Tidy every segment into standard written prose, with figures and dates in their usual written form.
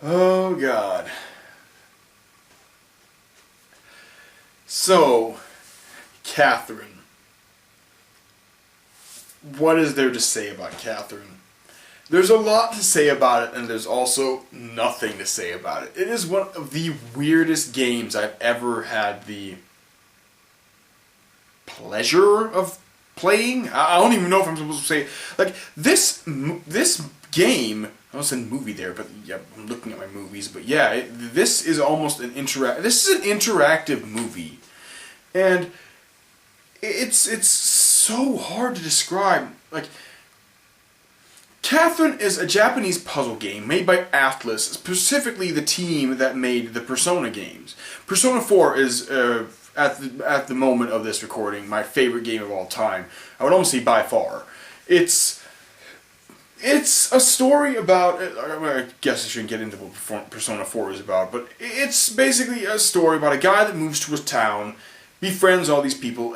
Oh God. So, Catherine. What is there to say about Catherine? There's a lot to say about it, and there's also nothing to say about it. It is one of the weirdest games I've ever had the pleasure of playing. I don't even know if I'm supposed to say, like, this game. I was in movie there, but yeah, I'm looking at my movies. But yeah, this is almost an This is an interactive movie, and it's so hard to describe. Like, Catherine is a Japanese puzzle game made by Atlus, specifically the team that made the Persona games. Persona 4 is, at the moment of this recording, my favorite game of all time. I would almost say by far. It's a story about, I guess I shouldn't get into what Persona 4 is about, but it's basically a story about a guy that moves to a town, befriends all these people,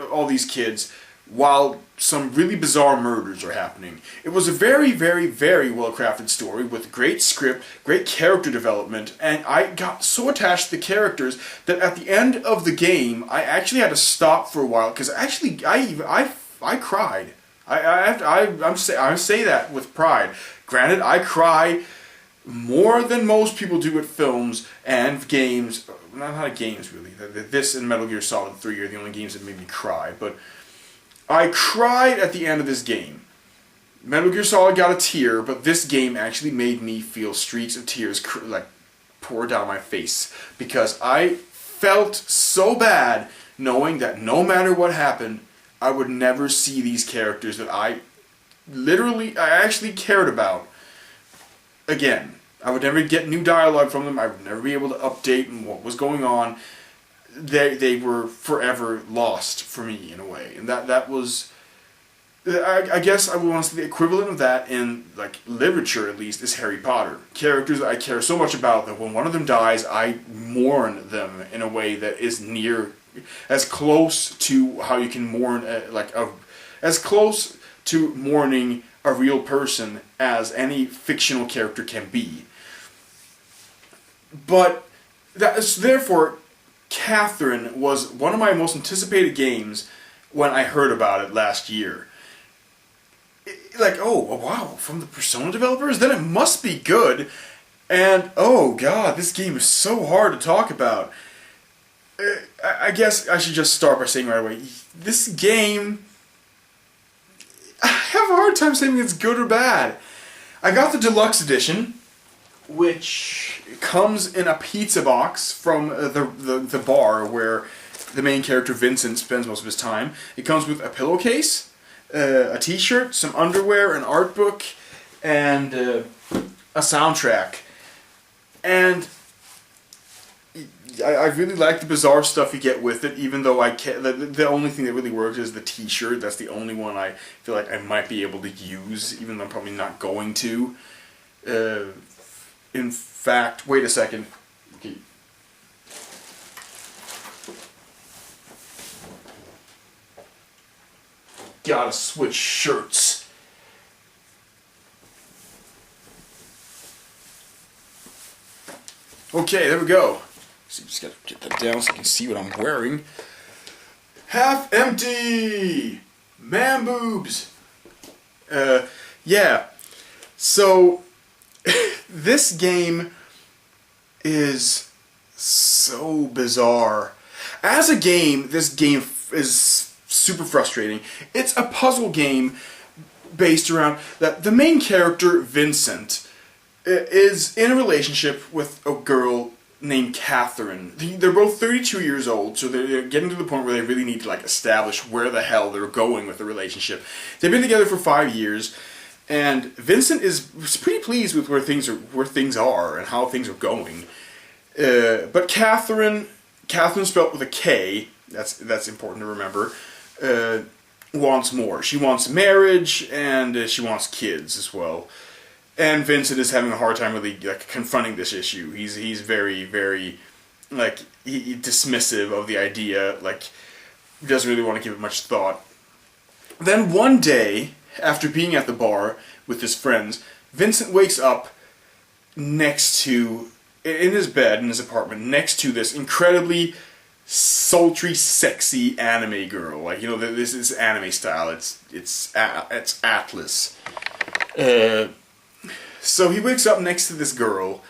all these kids, while some really bizarre murders are happening. It was a very, very, very well-crafted story with great script, great character development, and I got so attached to the characters that at the end of the game, I actually had to stop for a while, because actually, I cried. I say that with pride. Granted, I cry more than most people do at films and games. Not games, really. This and Metal Gear Solid 3 are the only games that made me cry, but I cried at the end of this game. Metal Gear Solid got a tear, but this game actually made me feel streaks of tears like pour down my face, because I felt so bad knowing that no matter what happened, I would never see these characters that I actually cared about again. I would never get new dialogue from them. I would never be able to update on what was going on. They were forever lost for me in a way, and that was, I guess I would want to say the equivalent of that in, like, literature at least, is Harry Potter. Characters that I care so much about that when one of them dies, I mourn them in a way that is as close to how you can mourn as close to mourning a real person as any fictional character can be. But therefore, Catherine was one of my most anticipated games when I heard about it last year. Like, oh, wow, from the Persona developers? Then it must be good. And, oh god, this game is so hard to talk about. I guess I should just start by saying right away, this game, I have a hard time saying it's good or bad. I got the deluxe edition, which comes in a pizza box from the bar where the main character Vincent spends most of his time. It comes with a pillowcase, a t-shirt, some underwear, an art book, and a soundtrack. And I really like the bizarre stuff you get with it, even though the only thing that really works is the t-shirt. That's the only one I feel like I might be able to use, even though I'm probably not going to. In fact, wait a second. Okay. Gotta switch shirts. Okay, there we go. So just gotta get that down so you can see what I'm wearing. Half empty! Man boobs! Yeah. So, this game is so bizarre. As a game, this game is super frustrating. It's a puzzle game based around that the main character, Vincent, is in a relationship with a girl named Catherine. They're both 32 years old, so they're getting to the point where they really need to, like, establish where the hell they're going with the relationship. They've been together for 5 years, and Vincent is pretty pleased with where things are and how things are going. But Catherine spelled with a K, that's important to remember, wants more. She wants marriage, and she wants kids as well. And Vincent is having a hard time really, like, confronting this issue. He's very, very, like, dismissive of the idea, like, he doesn't really want to give it much thought. Then one day, after being at the bar with his friends, Vincent wakes up next to, in his bed, in his apartment, next to this incredibly sultry, sexy anime girl. Like, you know, this is anime style. It's Atlus. So he wakes up next to this girl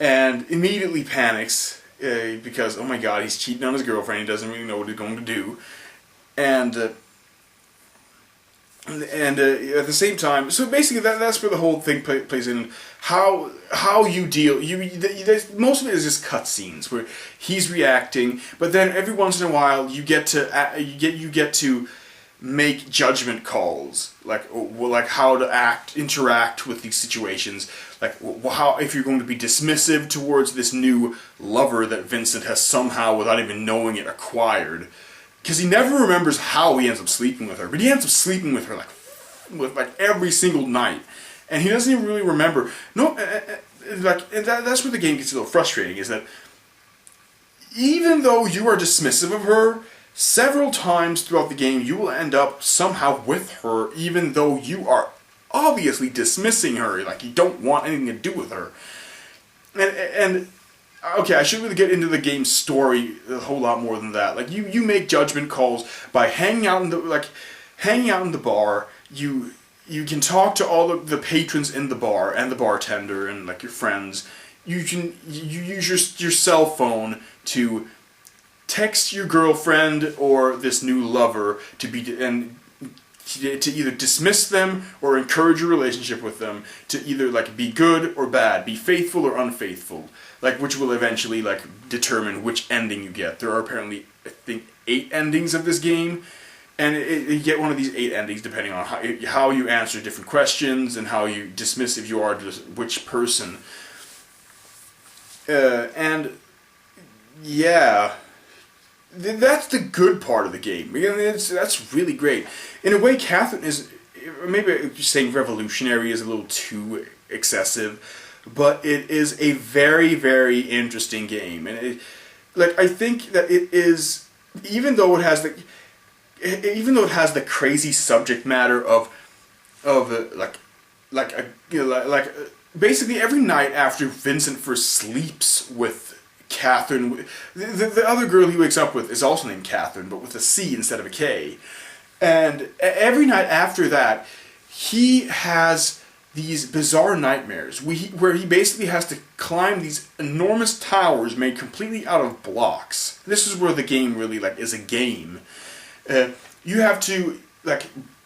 and immediately panics because, oh my god, he's cheating on his girlfriend. He doesn't really know what he's going to do. And at the same time, so basically that's where the whole thing plays in. How you deal. Most of it is just cutscenes where he's reacting, but then every once in a while you get to make judgment calls, like how to interact with these situations, like how, if you're going to be dismissive towards this new lover that Vincent has somehow, without even knowing it, acquired, because he never remembers how he ends up sleeping with her, but he ends up sleeping with her like every single night, and he doesn't even really remember. No, and that's where the game gets a little frustrating, is that even though you are dismissive of her, several times throughout the game, you will end up somehow with her, even though you are obviously dismissing her, like you don't want anything to do with her. And okay, I shouldn't really get into the game's story a whole lot more than that. Like you make judgment calls by hanging out in the bar. You can talk to all of the patrons in the bar and the bartender and like your friends. You use your cell phone to text your girlfriend or this new lover to either dismiss them or encourage a relationship with them, to either like be good or bad, be faithful or unfaithful, like which will eventually like determine which ending you get. There are apparently, I think, 8 endings of this game, and you get one of these 8 endings depending on how you answer different questions and how you dismissive you are to which person. And yeah, that's the good part of the game. That's really great. In a way, Catherine is, maybe saying revolutionary is a little too excessive, but it is a very, very interesting game. And I think that it is, even though it has the crazy subject matter of basically every night after Vincent first sleeps with Catherine, the other girl he wakes up with is also named Catherine, but with a C instead of a K. And every night after that, he has these bizarre nightmares where he basically has to climb these enormous towers made completely out of blocks. This is where the game really is a game. You have to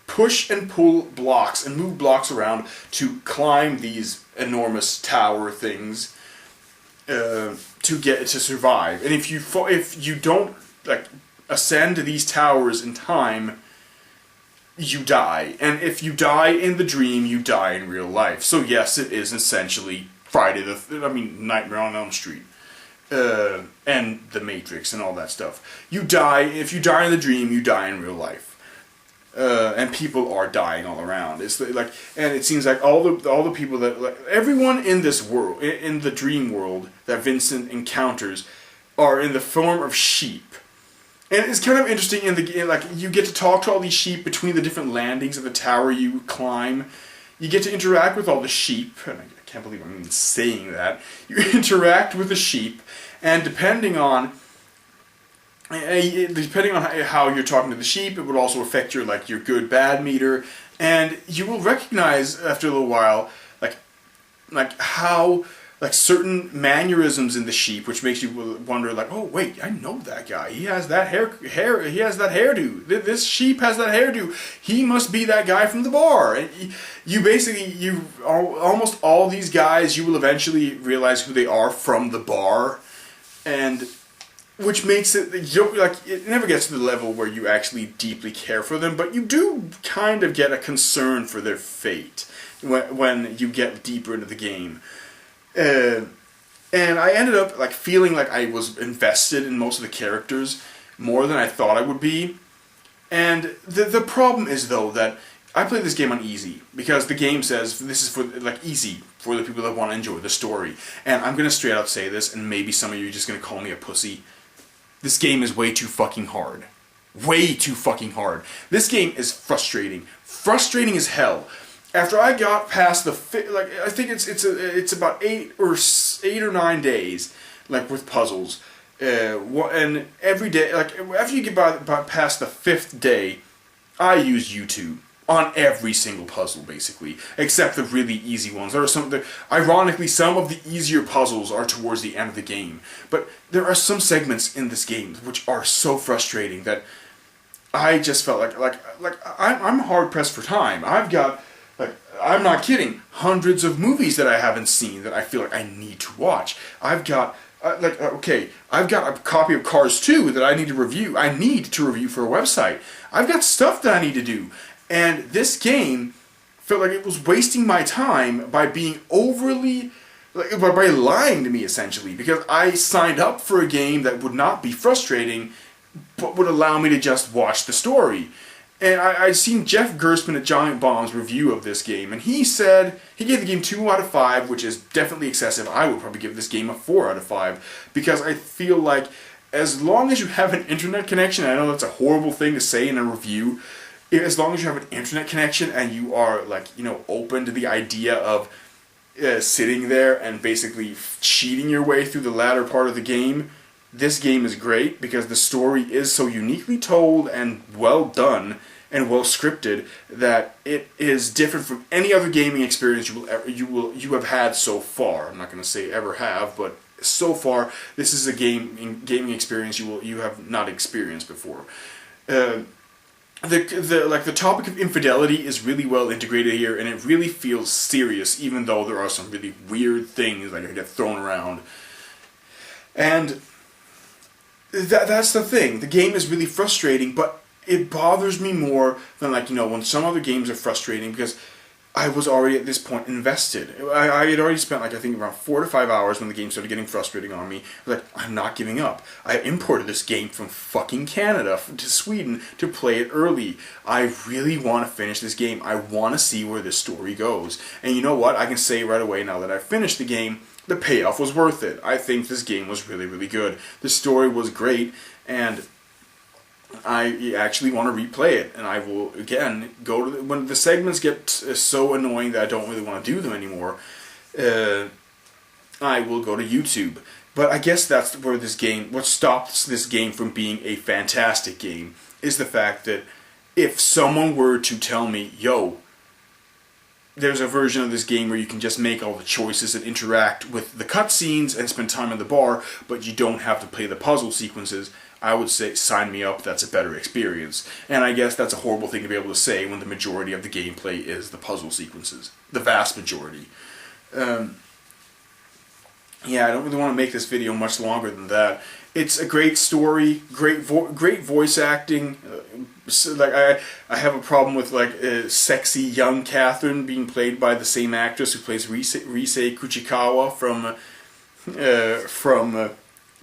push and pull blocks and move blocks around to climb these enormous tower things to survive. And if you don't ascend these towers in time, you die. And if you die in the dream, you die in real life. So yes, it is essentially Nightmare on Elm Street. And The Matrix and all that stuff. You die, if you die in the dream, you die in real life. And people are dying all around. It's and it seems like all the people that everyone in this world, in the dream world that Vincent encounters, are in the form of sheep. And it's kind of interesting in the game. You get to talk to all these sheep between the different landings of the tower you climb. You get to interact with all the sheep. And I can't believe I'm even saying that. You interact with the sheep, and depending on how you're talking to the sheep, it would also affect your your good-bad meter, and you will recognize after a little while how certain mannerisms in the sheep, which makes you wonder oh wait, I know that guy. He has that he has that hairdo. This sheep has that hairdo. He must be that guy from the bar. And almost all these guys, you will eventually realize who they are from the bar, and which makes it, it never gets to the level where you actually deeply care for them, but you do kind of get a concern for their fate when you get deeper into the game. And I ended up feeling like I was invested in most of the characters more than I thought I would be. And the problem is, though, that I play this game on easy, because the game says this is for easy for the people that want to enjoy the story. And I'm going to straight out say this, and maybe some of you are just going to call me a pussy. This game is way too fucking hard. Way too fucking hard. This game is frustrating. Frustrating as hell. after I got past the I think it's about 8 or 9 days, like with puzzles, and every day, like after you get by past the 5th day, I use YouTube on every single puzzle, basically, except the really easy ones. There are ironically, some of the easier puzzles are towards the end of the game, but there are some segments in this game which are so frustrating that I just felt like I'm hard pressed for time. I've got, like, I'm not kidding, hundreds of movies that I haven't seen that I feel like I need to watch. I've got I've got a copy of Cars 2 that I need to review. I need to review for a website. I've got stuff that I need to do. And this game felt like it was wasting my time by being overly, by lying to me, essentially, because I signed up for a game that would not be frustrating, but would allow me to just watch the story. And I'd seen Jeff Gerstmann at Giant Bomb's review of this game, and he said, he gave the game 2 out of 5, which is definitely excessive. I would probably give this game a 4 out of 5, because I feel like as long as you have an internet connection, I know that's a horrible thing to say in a review, as long as you have an internet connection and you are, like, you know, open to the idea of sitting there and basically cheating your way through the latter part of the game, this game is great because the story is so uniquely told and well done and well scripted that it is different from any other gaming experience you have had so far. I'm not going to say ever have, but so far this is a gaming experience you have not experienced before. The topic of infidelity is really well integrated here, and it really feels serious, even though there are some really weird things that get thrown around. And that's the thing. The game is really frustrating, but it bothers me more than, like, you know, when some other games are frustrating, because I was already at this point invested. I had already spent, like, I think around 4 to 5 hours when the game started getting frustrating on me. I was like, I'm not giving up. I imported this game from fucking Canada to Sweden to play it early. I really want to finish this game. I want to see where this story goes. And you know what? I can say right away, now that I've finished the game, the payoff was worth it. I think this game was really, really good. The story was great, and I actually want to replay it, and I will, again, go to when the segments get so annoying that I don't really want to do them anymore, I will go to YouTube. But I guess that's where what stops this game from being a fantastic game, is the fact that if someone were to tell me, yo, there's a version of this game where you can just make all the choices and interact with the cutscenes and spend time in the bar, but you don't have to play the puzzle sequences, I would say, sign me up, that's a better experience. And I guess that's a horrible thing to be able to say when the majority of the gameplay is the puzzle sequences. The vast majority. Yeah, I don't really want to make this video much longer than that. It's a great story, great voice acting. I have a problem with, like, sexy young Catherine being played by the same actress who plays Rise Kuchikawa from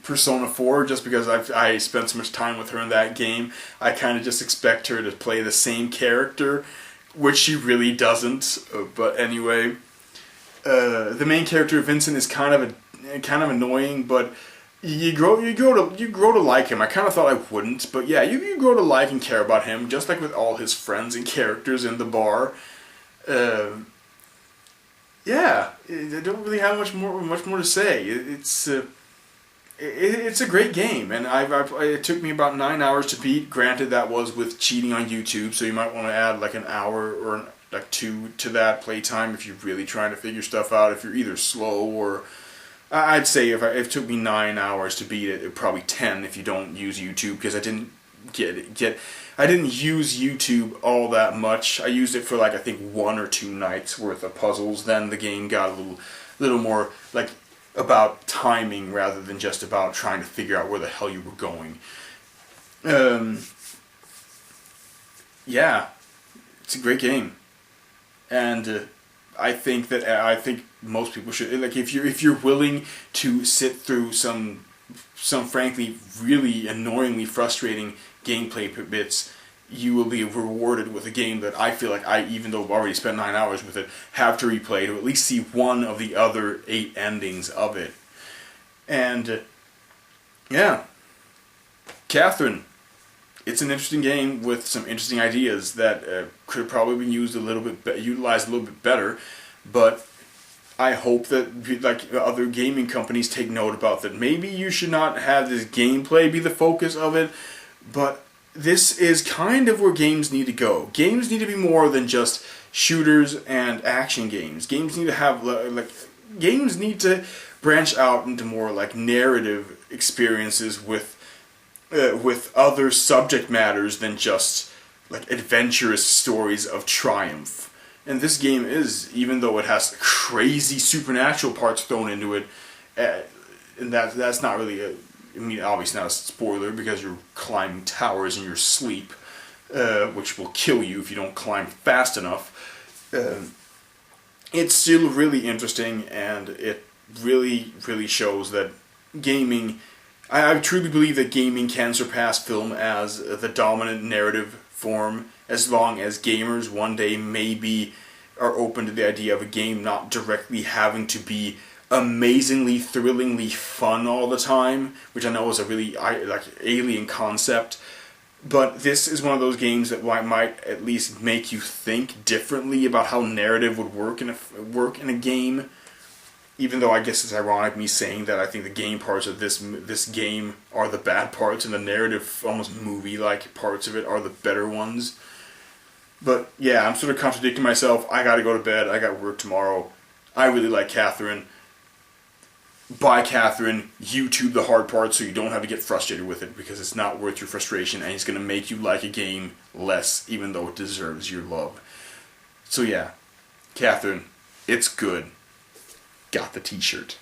Persona 4, just because I spent so much time with her in that game. I kind of just expect her to play the same character, which she really doesn't. But anyway, the main character Vincent is kind of annoying, but you grow to like him. I kind of thought I wouldn't, but yeah, you grow to like and care about him, just like with all his friends and characters in the bar. Yeah, I don't really have much more to say. It's a great game, and it took me about 9 hours to beat. Granted, that was with cheating on YouTube, so you might want to add like an hour or like 2 to that playtime if you're really trying to figure stuff out. If you're either slow or, I'd say if it took me 9 hours to beat it, probably 10 if you don't use YouTube, because I didn't I didn't use YouTube all that much. I used it for, like, I think 1 or 2 nights worth of puzzles. Then the game got a little more like about timing rather than just about trying to figure out where the hell you were going. Yeah, it's a great game, and I think most people should, like, if you're willing to sit through some frankly really annoyingly frustrating gameplay bits, you will be rewarded with a game that I feel like even though I've already spent 9 hours with it, have to replay to at least see one of the other 8 endings of it. And yeah, Catherine, it's an interesting game with some interesting ideas that could have probably been used a little bit, utilized a little bit better. But I hope that like other gaming companies take note about that. Maybe you should not have this gameplay be the focus of it, but this is kind of where games need to go. Games need to be more than just shooters and action games. Games need to have games need to branch out into more like narrative experiences with other subject matters than just like adventurous stories of triumph. And this game is, even though it has crazy supernatural parts thrown into it, and that's not really I mean, obviously not a spoiler because you're climbing towers in your sleep, which will kill you if you don't climb fast enough. It's still really interesting, and it really, really shows that gaming... I truly believe that gaming can surpass film as the dominant narrative form, as long as gamers one day maybe are open to the idea of a game not directly having to be amazingly, thrillingly fun all the time, which I know is a really alien concept. But this is one of those games that might at least make you think differently about how narrative would work in a game. Even though I guess it's ironic me saying that I think the game parts of this game are the bad parts and the narrative, almost movie-like parts of it are the better ones. But yeah, I'm sort of contradicting myself. I gotta go to bed. I got work tomorrow. I really like Catherine. Buy Catherine. YouTube the hard parts so you don't have to get frustrated with it, because it's not worth your frustration and it's going to make you like a game less, even though it deserves your love. So yeah, Catherine, it's good. Got the t-shirt.